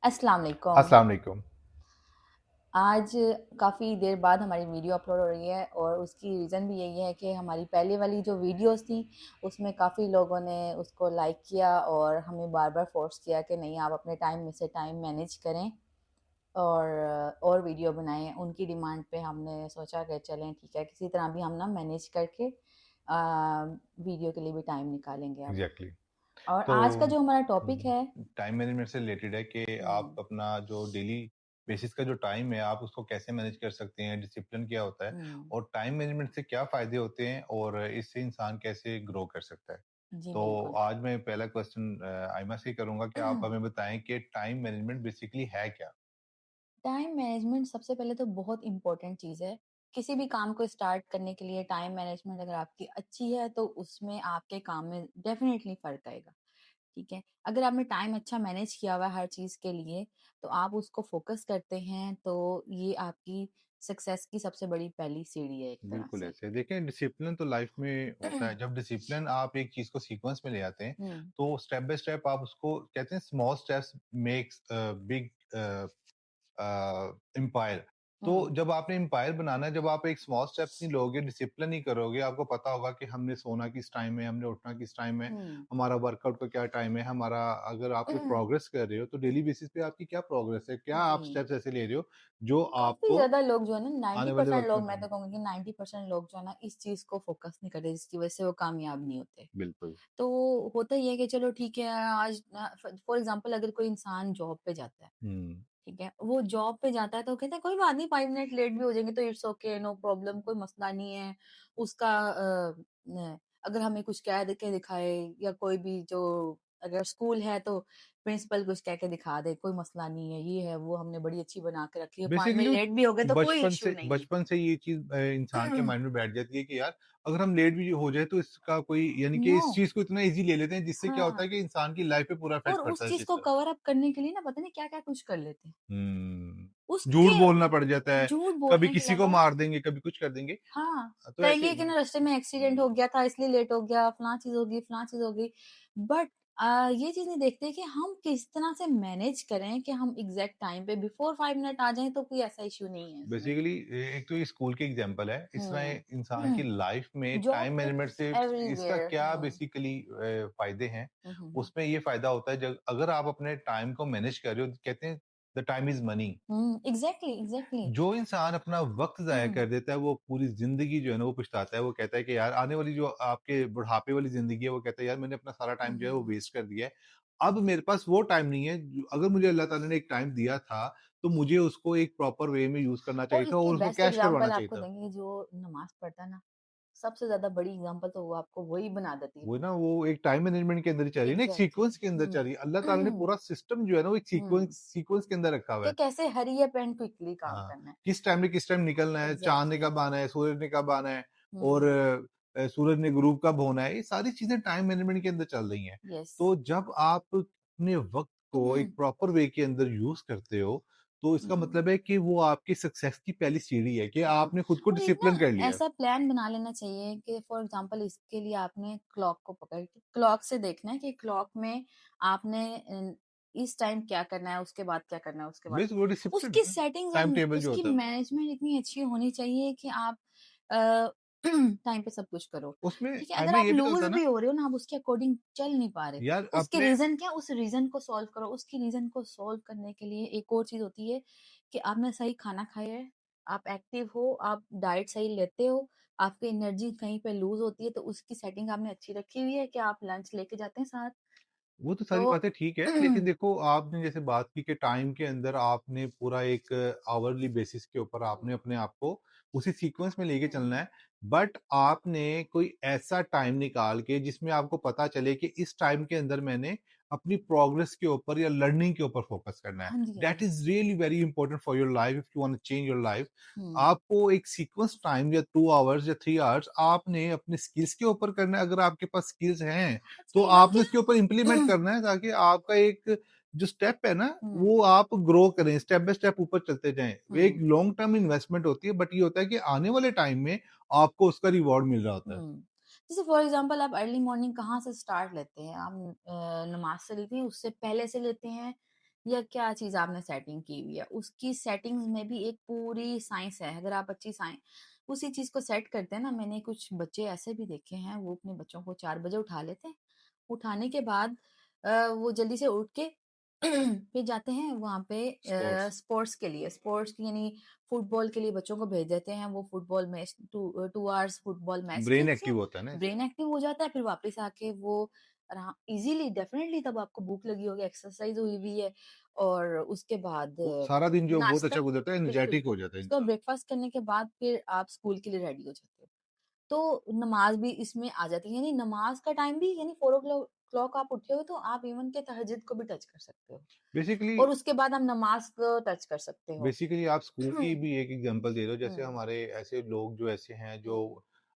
अस्सलाम वालेकुम। अस्सलाम वालेकुम। आज काफ़ी देर बाद हमारी वीडियो अपलोड हो रही है और उसकी रीज़न भी यही है कि हमारी पहले वाली जो वीडियोस थी उसमें काफ़ी लोगों ने उसको लाइक किया और हमें बार-बार फ़ोर्स किया कि नहीं आप अपने टाइम में से टाइम मैनेज करें और वीडियो बनाएँ। उनकी डिमांड पे हमने सोचा कि चलें ठीक है, किसी तरह भी हम ना मैनेज करके वीडियो के लिए भी टाइम निकालेंगे अब। एग्ज़ैक्टली। और तो आज का जो हमारा टॉपिक है टाइम मैनेजमेंट से रिलेटेड है कि आप हुँ, अपना जो डेली बेसिस का जो टाइम है, आप उसको कैसे मैनेज कर सकते हैं, डिसिप्लिन क्या होता है हुँ। और टाइम मैनेजमेंट से क्या फ़ायदे होते हैं और इससे इंसान कैसे ग्रो कर सकता है। जी, तो बिल्कुल। आज मैं पहला क्वेश्चन आइमा से ही करूँगा कि आप हमें बताएँ कि टाइम मैनेजमेंट बेसिकली है क्या? टाइम मैनेजमेंट सबसे पहले तो बहुत इम्पोर्टेंट चीज़ है। किसी भी काम को स्टार्ट करने के लिए टाइम मैनेजमेंट अगर आपकी अच्छी है तो उसमें आपके काम में डेफ़िनेटली फ़र्क आएगा, ठीक है? अगर आपने टाइम अच्छा मैनेज किया हुआ है हर चीज़ के लिए, तो आप उसको फ़ोकस करते हैं तो ये आपकी सक्सेस की सबसे बड़ी पहली सीढ़ी है एक तरह बिल्कुल से। ऐसे है। देखिए डिसिप्लिन तो लाइफ में होता है। जब डिसिप्लिन आप एक चीज़ को सीक्वेंस में ले आते हैं, हुँ, तो स्टेप बाय स्टेप आप उसको कहते हैं small steps makes big empire. तो हुँ, जब आपने एम्पायर बनाना है, जब आप एक स्मॉल स्टेप्स नहीं लोगे, डिसिप्लिन नहीं करोगे, आपको पता होगा कि हमने सोना किस टाइम है, हमने उठना किस टाइम है, हुँ। हमारा वर्कआउट का क्या टाइम है, हमारा अगर आप कोई प्रोग्रेस कर रहे हो, तो डेली बेसिस पे आपकी क्या प्रोग्रेस है, क्या आप जी। स्टेप्स ऐसे ले रहे हो, जो काफ़ी आपको ज़्यादा लोग जो है ना आने वाले 90% वक़्त लोग में मैं तो कहूँगी कि 90% लोग जो है ना इस चीज़ को फ़ोकस नहीं करते जिसकी वज़ह से वो कामयाब नहीं होते। बिल्कुल। तो होता ये है कि चलो ठीक है आज फॉर एग्जांपल अगर कोई इंसान जॉब पे जाता है, हुँ। ठीक है? वो जॉब पे जाता है तो कहता है कोई बात नहीं 5 मिनट लेट भी हो जाएँगे तो इट्स ओके नो प्रॉब्लम कोई मसला नहीं है। उसका न अगर हमें कुछ कह दे के दिखाए या कोई भी जो अगर स्कूल है तो प्रिंसिपल कुछ कह के दिखा दे, कोई मसला नहीं है, ये है, वो हमने बड़ी अच्छी बना के रखी है, 5 मिनट बेसिकली लेट भी हो गए तो कोई बचपन इश्यू से नहीं है। बचपन से ये चीज़ इंसान के माइंड में बैठ जाती है कि यार अगर हम लेट भी हो जाए तो इसका कोई यानी कि नो इस चीज़ को इतना ईज़ी ले लेते हैं जिससे क्या हाँ, होता है कि इंसान की लाइफ़ पे पूरा और इफ़ेक्ट पड़ता उस है इस चीज़ चीज़ को का। कवर अप करने के लिए ना पता नहीं क्या-क्या कुछ कर लेते हैं। झूठ उसके बोलना पड़ जाता है, झूठ कभी बोलने के किसी को अलावा मार देंगे, कभी कुछ कर देंगे। हाँ, तो ऐसे कहेंगे कि ना रास्ते में एक्सीडेंट हो हुँ। गया था इसलिए लेट हो गया, फलाँ चीज़ हो गई, फलाँ चीज़ हो गई। बट ये चीज़ नहीं देखते कि हम किस तरह से मैनेज करें कि हम एग्ज़ैक्ट टाइम पे बिफोर 5 मिनट आ जाएँ तो कोई ऐसा इश्यू नहीं है इसमें। बेसिकली एक तो ये स्कूल की एग्जांपल है, इस हुँ। तरह इंसान की लाइफ़ में जॉब टाइम पे मैनेजमेंट से इसका एवरीवेयर क्या बेसिकली फ़ायदे हैं, हुँ, हुँ, हुँ। उसमें ये फ़ायदा होता है जब अगर आप अपने टाइम को मैनेज कर रहे हो, कहते हैं the time is money. Hmm, exactly, exactly. जो इंसान अपना वक़्त ज़ाया कर देता है, वो पूरी ज़िंदगी जो है ना वो पछताता है। वो कहता है कि यार आने वाली जो आपके बुढ़ापे वाली ज़िंदगी है, वो कहता है यार मैंने अपना सारा हुँ, टाइम जो है हुँ, वो हुँ। वेस्ट कर दिया है। अब मेरे पास वो टाइम नहीं है जो अगर मुझे अल्लाह ताला ने एक टाइम दिया था, तो मुझे उसको एक प्रॉपर वे में यूज़ करना चाहिए और था इसकी और उसको बेस्ट कैश करवाना एग्ज़ाम्पल चाहिए आपको था। देंगे जो नमाज़ पढ़ता है ना, सबसे ज़्यादा बड़ी एग्ज़ाम्पल तो वो आपको वही बना देती है वो फिर। ना वो एक टाइम मैनेजमेंट के अंदर ही चल रही है ना, एक एग्ज़ैक्टली सीक्वेंस के अंदर चल हुँ। रही है। अल्लाह ताला ने पूरा सिस्टम जो है ना वो एक हुँ। सीक्वेंस सीक्वेंस के अंदर रखा हुआ कि है। कैसे हरी अप एंड क्विकली काम हाँ, करना है। किस टाइम निकलना है, चाँद ने एग्ज़ैक्टली कब आना है, सूरज ने कब आना है और हुँ, सूरज ने ग्रूब कब होना है, ये सारी चीज़ें टाइम मैनेजमेंट के अंदर चल रही हैं। यस। तो जब आप अपने वक़्त को एक प्रॉपर वे के अंदर यूज़ करते हो, तो इसका हुँ, मतलब है कि वो आपकी सक्सेस की पहली सीढ़ी है कि हाँ, आपने खुद को और एक ना डिसिप्लिन कर लिया है। ऐसा प्लान बना लेना चाहिए कि फॉर एग्ज़ाम्पल इसके लिए आपने क्लॉक को पकड़ के क्लॉक से देखना है कि क्लॉक में आपने इस टाइम क्या करना है, उसके बाद क्या करना है, उसके बाद बस वो डिसिप्लिन उसकी है, सेटिंग्स टाइम और टेबल जो उसकी होता है। मैनेजमेंट इतनी अच्छी होनी चाहिए कि आप अ, टाइम पे सब कुछ करो। उसमें ठीक है, आई अगर में आप ये भी तो होता लूज़ है ना, भी हो रहे हो ना, आप उसके अकॉर्डिंग चल नहीं पा रहे, यार उसके अपने रीज़न क्या है, उस रीज़न को सॉल्व करो। उसकी रीज़न को सॉल्व करने के लिए एक और चीज़ होती है कि आपने सही खाना खाया है, आप एक्टिव हो, आप डाइट सही लेते हो, आपकी एनर्जी कहीं पे लूज़ होती है, तो उसकी सेटिंग आपने अच्छी रखी हुई है कि आप लंच लेके जाते हैं साथ। वो तो सारी तो बातें ठीक है, लेकिन देखो आपने जैसे बात की कि टाइम के अंदर आपने पूरा एक आवरली बेसिस के ऊपर आपने अपने आप को उसी सीक्वेंस में लेके चलना है। बट आपने कोई ऐसा टाइम निकाल के जिसमें आपको पता चले कि इस टाइम के अंदर मैंने अपनी प्रोग्रेस के ऊपर या लर्निंग के ऊपर फोकस करना है। हाँ जी, हाँ दैट जी। Is really very important for your life if you want to change your life. हुँ, आपको एक सीक्वेंस टाइम या 2 आवर्स या 3 आवर्स आपने अपने स्किल्स के ऊपर करना है, अगर आपके पास स्किल्स हैं तो अच्छा इवन आपने कि उसके ऊपर इम्प्लीमेंट करना है ताकि आपका एक जो स्टेप है ना, हुँ, वो आप ग्रो करें, स्टेप बाय स्टेप ऊपर चलते जाएँ। एक हुँ, लॉन्ग टर्म इन्वेस्टमेंट होती है बट ये होता है कि आने वाले टाइम में आपको उसका रिवॉर्ड मिल रहा होता है। हुँ। जैसे फॉर एग्ज़ाम्पल आप अर्ली मॉर्निंग कहाँ से स्टार्ट लेते हैं? आप नमाज़ से लेते हैं, उससे पहले से लेते हैं या क्या चीज़ आपने सेटिंग की हुई है, उसकी सेटिंग्स में भी एक पूरी साइंस है। अगर आप अच्छी उसी चीज़ को सेट करते हैं ना, मैंने कुछ बच्चे ऐसे भी देखे हैं, वो अपने बच्चों को 4 बजे उठा लेते हैं। उठाने के बाद वो जल्दी से उठ के फिर जाते हैं वहाँ पे स्पोर्ट्स। स्पोर्ट्स के लिए, स्पोर्ट्स यानी फुटबॉल के लिए बच्चों को भेज देते हैं। वो football match 2 hours football match brain खेलते हैं, एक्टिव होता है ना इससे। ब्रेन एक्टिव हो जाता है, फिर वापस आके वो इज़िली डेफ़िनिटली तब आपको भूख लगी होगी, एक्सरसाइज़ हुई हुई है और उसके बाद वो सारा दिन जो बहुत नाश्ता अच्छा गुज़रता है, बिल्कुल, एनर्जेटिक हो जाता है उसके बाद इंसान। ब्रेकफ़ास्ट करने के बाद फिर आप स्कूल के लिए रेडी हो जाते हो। तो नमाज़ भी इसमें आ जाती है, यानी नमाज़ का टाइम भी यानी 4 क्लॉक आप उठे हो तो आप इवन के तहज्जुद को भी टच कर सकते हो बेसिकली और उसके बाद आप नमाज़ को टच कर सकते हो। बेसिकली आप स्कूल की भी एक एग्जांपल दे रहे हो, जैसे हुँ, हमारे ऐसे लोग जो ऐसे हैं जो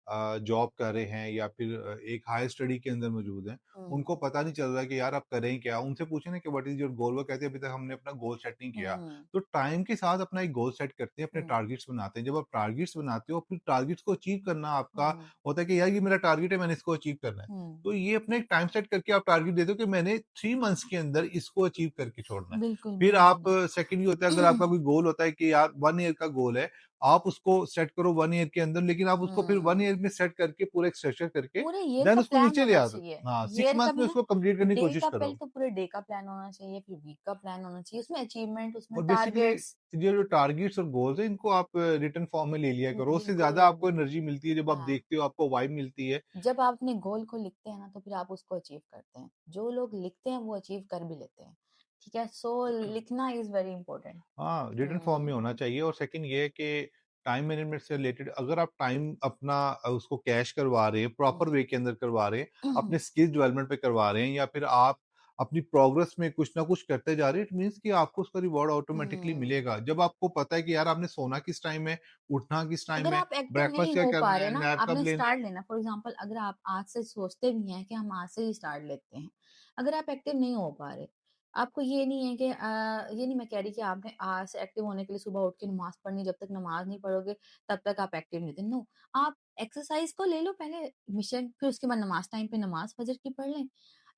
हुँ, जॉब कर रहे हैं या फिर एक हायर स्टडी के अंदर मौजूद हैं, हुँ, उनको पता नहीं चल रहा कि यार आप करें क्या? उनसे पूछे ना कि व्हाट इज़ योर गोल? वो कहते हैं अभी तक हमने अपना गोल सेट नहीं किया। हुँ, तो टाइम के साथ अपना एक गोल सेट करते हैं, अपने हुँ, टारगेट्स बनाते हैं। जब आप टारगेट्स बनाते हो, फिर टारगेट्स को अचीव करना आपका हुँ, होता है कि यार ये मेरा टारगेट है, मैंने इसको अचीव करना है। हुँ। तो ये अपना एक टाइम सेट करके आप टारगेट देते हो कि मैंने 3 मंथ्स के अंदर इसको अचीव करके छोड़ना है। बिल्कुल, फिर आप बिल्कुल। सेकंड ये होता है, अगर आपका कोई गोल होता है कि यार 1 ईयर का गोल है, आप उसको सेट करो 1 ईयर के अंदर, लेकिन आप उसको फिर 1 हुँ। ईयर में सेट करके पूरा एक स्ट्रक्चर करके पूरे ईयर देन का उसको प्लान नीचे ले होना आ दो। चाहिए। हाँ, 6 ईयर का मंथ्स भी में ना, उसको कंप्लीट करने की डे कोशिश का पहले करो। तो पूरे डे का प्लान होना चाहिए, फिर वीक का प्लान होना चाहिए, उसमें अचीवमेंट, उसमें और बेसिकली टारगेट्स ये जो टारगेट्स और गोल्स हैं, इनको आप रिटन फॉर्म में ले लिया करो। उससे बिल्कुल, ज़्यादा आपको एनर्जी मिलती है, जब आप हाँ। देखते हो, आपको वाइब मिलती है। जब आप अपने गोल को लिखते हैं ना, तो फिर आप उसको अचीव करते हैं। जो लोग लिखते हैं, वो अचीव कर भी लेते हैं। ठीक है? सो लिखना इज़ वेरी इंपॉर्टेंट। हाँ, रिटन फॉर्म में हुँ, होना चाहिए। और सेकंड ये है कि टाइम मैनेजमेंट से रिलेटेड अगर आप टाइम अपना उसको कैश करवा रहे हैं, प्रॉपर हुँ। वे के अंदर करवा रहे हैं, अपने स्किल डेवलपमेंट पे करवा रहे हैं, या फिर आप अपनी प्रोग्रेस में कुछ ना कुछ करते जा रहे हैं, इट मीन्स कि आपको उसका रिवॉर्ड ऑटोमैटिकली हुँ। मिलेगा। जब आपको पता है कि यार आपने सोना किस टाइम है, उठना किस टाइम अगर है, आप एक्टिव ब्रेकफास्ट नहीं क्या हो पा करना रहे है, ना, नैप कब आपने लेना। स्टार्ट लेना फॉर एग्ज़ाम्पल अगर आप आज से सोचते भी हैं कि हम आज से ही स्टार्ट लेते हैं। अगर आप एक्टिव नहीं हो पा रहे, आपको ये नहीं है कि ये नहीं मैं कह रही कि आपने आज से एक्टिव होने के लिए सुबह उठ के नमाज़ पढ़नी, जब तक नमाज़ नहीं पढ़ोगे तब तक आप एक्टिव नहीं होते। नो, आप एक्सरसाइज़ को ले लो पहले मिशन, फिर उसके बाद नमाज़ टाइम पे नमाज़ फ़जर की पढ़ लें।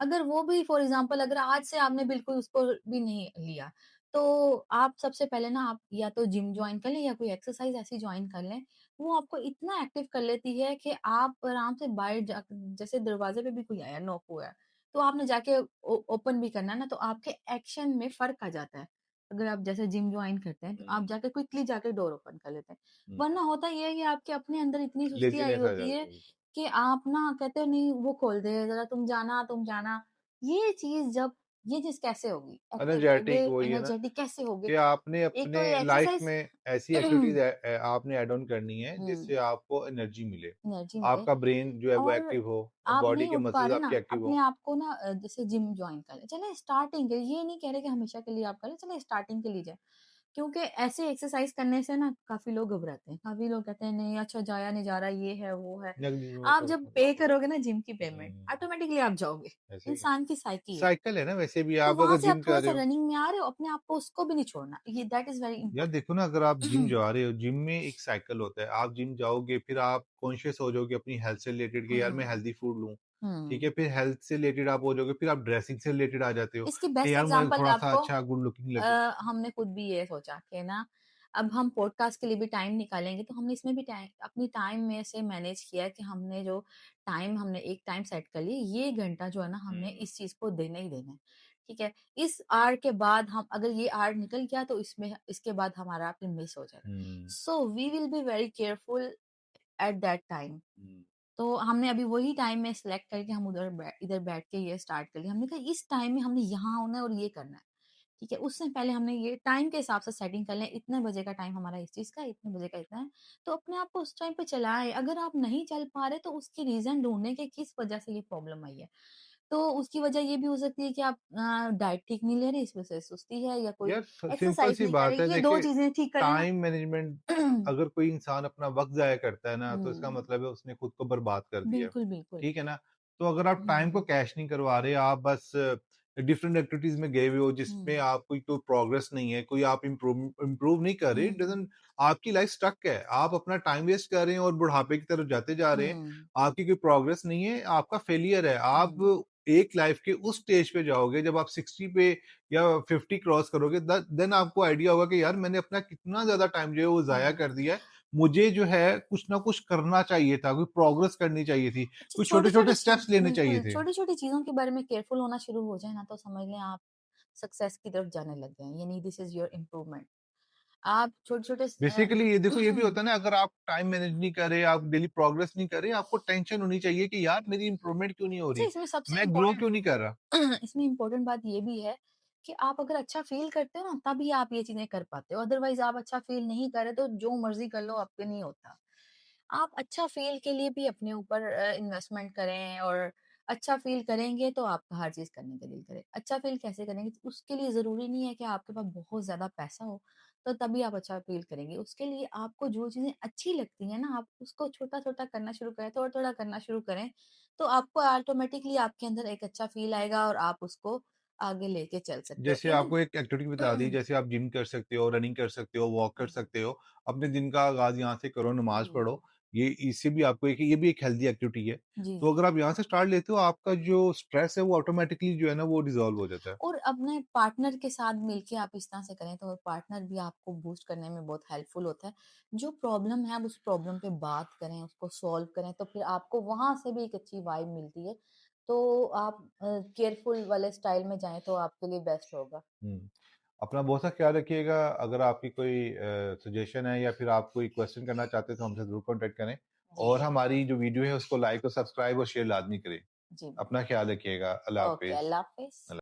अगर वो भी फॉर एग्ज़ाम्पल अगर आज से आपने बिल्कुल उसको भी नहीं लिया, तो आप सबसे पहले ना आप या तो जिम जॉइन कर लें या कोई एक्सरसाइज़ ऐसी जॉइन कर लें, वो आपको इतना एक्टिव कर लेती है कि आप आराम से बाहर जा जैसे दरवाज़े पे भी कोई आया, नॉक हुआ है, तो आपने जाके ओपन भी करना है ना, तो आपके एक्शन में फ़र्क आ जाता है। अगर आप जैसे जिम जॉइन करते हैं, तो आप हुँ, जाके क्विकली जाके डोर ओपन कर लेते हैं। हुँ। वरना होता ये है कि आपके अपने अंदर इतनी सुस्ती आई लेज़ीनेस आ होती है जाती है। कि आप ना कहते हो नहीं वो खोल दे, ज़रा तुम जाना। ये चीज़ जब ये चीज़ कैसे होगी? एक्टिव होगे, एनर्जेटिक वही है ना एनर्जेटिक कैसे होगे? कि आपने एक अपने तो ये लाइफ एक्सरसाइज़ में ऐसी एक्टिविटीज़ आपने ऐड ऑन करनी है हुँ, जिससे आपको एनर्जी मिले। एनर्जी मिले आपका ब्रेन जो है वो और एक्टिव हो, आप बॉडी नहीं के उठ पा मसल्स रहे आपके ना, एक्टिव अपने हों। आप को ना जैसे जिम जॉइन करें। चलें स्टार्टिंग के ये नहीं कह रहे कि हमेशा के लिए आप करें, चलें स्टार्टिंग के लिए जाएँ। क्योंकि ऐसे एक्सरसाइज करने से ना काफ़ी लोग घबराते हैं। काफ़ी लोग कहते हैं नहीं अच्छा जाया नहीं जा रहा, ये है, वो है। आप जब पे करोगे ना जिम की पेमेंट, हुँ, ऑटोमेटिकली आप जाओगे। ऐसे ही है। इंसान की साइकी है। साइकिल है ना वैसे भी, तो आप वहाँ अगर से आप जिम कर थोड़ा-सा रहे हो। रनिंग में आ रहे हो, अपने आप को उसको भी नहीं छोड़ना। ये दैट इज़ वेरी यार इम्पोर्टेंट। देखो ना, अगर आप जिम जा रहे हो, जिम में एक साइकिल होता है। आप जिम जाओगे, फिर आप कॉन्शियस हो जाओगे अपनी हेल्थ से रिलेटेड कि यार मैं हुँ, हेल्दी फूड लूँ। ठीक हुँ। है? फिर हेल्थ से रिलेटेड आप हो जाओगे, फिर आप ड्रेसिंग से रिलेटेड आ जाते हो इसकी कि बेस्ट यार मैं एग्ज़ाम्पल थोड़ा-सा आपको अच्छा गुड लुकिंग अ, लगूँ। हमने खुद भी ये सोचा कि ना अब हम पॉडकास्ट के लिए भी टाइम निकालेंगे तो हमने इसमें भी टाइम अपनी टाइम में से मैनेज किया कि हमने जो टाइम हमने एक टाइम सेट कर लिया ये घंटा जो है ना हमने हुँ, इस चीज को देना ही देना है। ठीक है, इस आवर के बाद हम अगर ये आवर निकल गया तो इसमें इसके बाद हमारा फिर मिस हो जाएगा। हुँ, so we will be very careful at that time. हुँ। तो हमने अभी वही टाइम में सिलेक्ट करके हम इधर बैठ के ये स्टार्ट कर लिया। हमने कहा इस टाइम में हमने यहाँ होना है और ये करना है। ठीक है, उससे पहले हमने ये टाइम के हिसाब से सेटिंग कर लें, इतने बजे का टाइम हमारा इस चीज़ का है, इतने बजे का इतना है। तो अपने आप को उस टाइम पे चलाएँ, अगर आप नहीं चल पा रहे तो उसकी रीज़न ढूँढें कि किस वजह से ये प्रॉब्लम आई है। तो उसकी वजह ये भी हो सकती है कि आप डाइट ठीक नहीं ले रहे, इस वजह से सुस्ती है या कोई यार सिंपल एक्सरसाइज़ सी नहीं कर रहे, बात है, ये 2 देखिए चीज़ें ठीक कर लें ना। टाइम मैनेजमेंट, अगर कोई इंसान अपना वक्त जाया करता है ना, तो इसका हुँ, मतलब है उसने खुद को बर्बाद कर दिया है। बिल्कुल, बिल्कुल। ठीक है ना? तो अगर आप टाइम को हुँ, कैश नहीं करवा रहे, आप बस डिफरेंट एक्टिविटीज में गए हुए हो जिसमें हुँ, आपकी कोई प्रोग्रेस नहीं है, कोई आप इम्प्रूव नहीं कर रहे, हुँ, डजंट, आपकी लाइफ स्टक है। आप अपना टाइम वेस्ट कर रहे हैं और बुढ़ापे की तरफ जाते जा रहे हैं। हुँ, आपकी कोई प्रोग्रेस नहीं है, आपका फेलियर है। आप हुँ। एक लाइफ के उस स्टेज पे जाओगे जब आप 60 पे या 50 क्रॉस करोगे, देन आपको आइडिया होगा कि यार मैंने अपना कितना ज़्यादा टाइम जो है वो ज़ाया हाँ। कर दिया है। मुझे जो है कुछ ना कुछ करना चाहिए था, कोई प्रोग्रेस करनी चाहिए थी, अच्छा, कोई छोटी-छोटी छोटे-छोटे चीज़, स्टेप्स लेने चाहिए बिल्कुल, थे। छोटी-छोटी चीज़ों के बारे में केयरफुल होना शुरू हो जाए ना, तो समझ लें आप सक्सेस की तरफ जाने लग गए हैं, यानी दिस इज़ योर इम्प्रूवमेंट। आप छोटे-छोटे बेसिकली ये देखो ये भी होता है ना, अगर आप टाइम मैनेज नहीं कर रहे, आप डेली प्रोग्रेस नहीं कर रहे, आपको टेंशन होनी चाहिए कि यार मेरी इंप्रूवमेंट क्यों नहीं हो अच्छा, रही? इसमें सबसे मैं ग्रो इम्पोर्टेंट क्यों नहीं कर रहा? इसमें इम्पोर्टेंट बात ये भी है कि आप अगर अच्छा फ़ील करते हो ना, तभी आप ये चीज़ें कर पाते हो। अदरवाइज़ आप अच्छा फ़ील नहीं कर रहे, तो जो मर्ज़ी कर लो, आपके नहीं होता। आप अच्छा फ़ील के लिए भी अपने ऊपर इन्वेस्टमेंट करें, और अच्छा फ़ील करेंगे तो आपका हर चीज़ करने का दिल करे। अच्छा फ़ील कैसे करेंगे? उसके लिए ज़रूरी नहीं है कि आपके पास बहुत ज़्यादा पैसा हो, तो तभी आप अच्छा फ़ील करेंगे। उसके लिए आपको जो चीज़ें अच्छी लगती हैं ना, आप उसको छोटा-छोटा करना शुरू करें, थोड़ा-थोड़ा करना शुरू करें, तो आपको ऑटोमेटिकली आपके अंदर एक अच्छा फ़ील आएगा और आप उसको आगे लेके चल सकते हो। जैसे आपको एक एक्टिविटी बता दी, जैसे आप जिम कर सकते हो, रनिंग कर सकते हो, वॉक कर सकते हो, अपने दिन का आगाज़ यहाँ से करो, नमाज़ जी, पढ़ो, ये इससे भी आपको एक ये भी एक हेल्दी एक्टिविटी है। जी, तो जी। अगर आप यहाँ से स्टार्ट लेते हो, आपका जो स्ट्रेस है वो ऑटोमैटिकली जो है ना वो डिसॉल्व हो जाता है। और अपने पार्टनर के साथ मिलके आप इस तरह से करें, तो पार्टनर भी आपको बूस्ट करने में बहुत हेल्पफुल होता है। जो प्रॉब्लम है, आप उस प्रॉब्लम पे बात करें, उसको सॉल्व करें, तो फिर आपको वहाँ से भी एक अच्छी वाइब मिलती है। तो आप केयरफुल वाले स्टाइल में जाएँ, तो आपके लिए बेस्ट होगा। हुँ। अपना बहुत सा ख्याल रखिएगा। अगर आपकी कोई सजेशन है या फिर आप कोई क्वेश्चन करना चाहते हैं तो हमसे ज़रूर कॉन्टैक्ट करें, जी, और हमारी जो वीडियो है उसको लाइक और सब्सक्राइब और शेयर लाज़मी करें। जी। अपना ख्याल रखिएगा। अल्लाह ओके, हाफ़िज़। अल्लाह हाफ़िज़।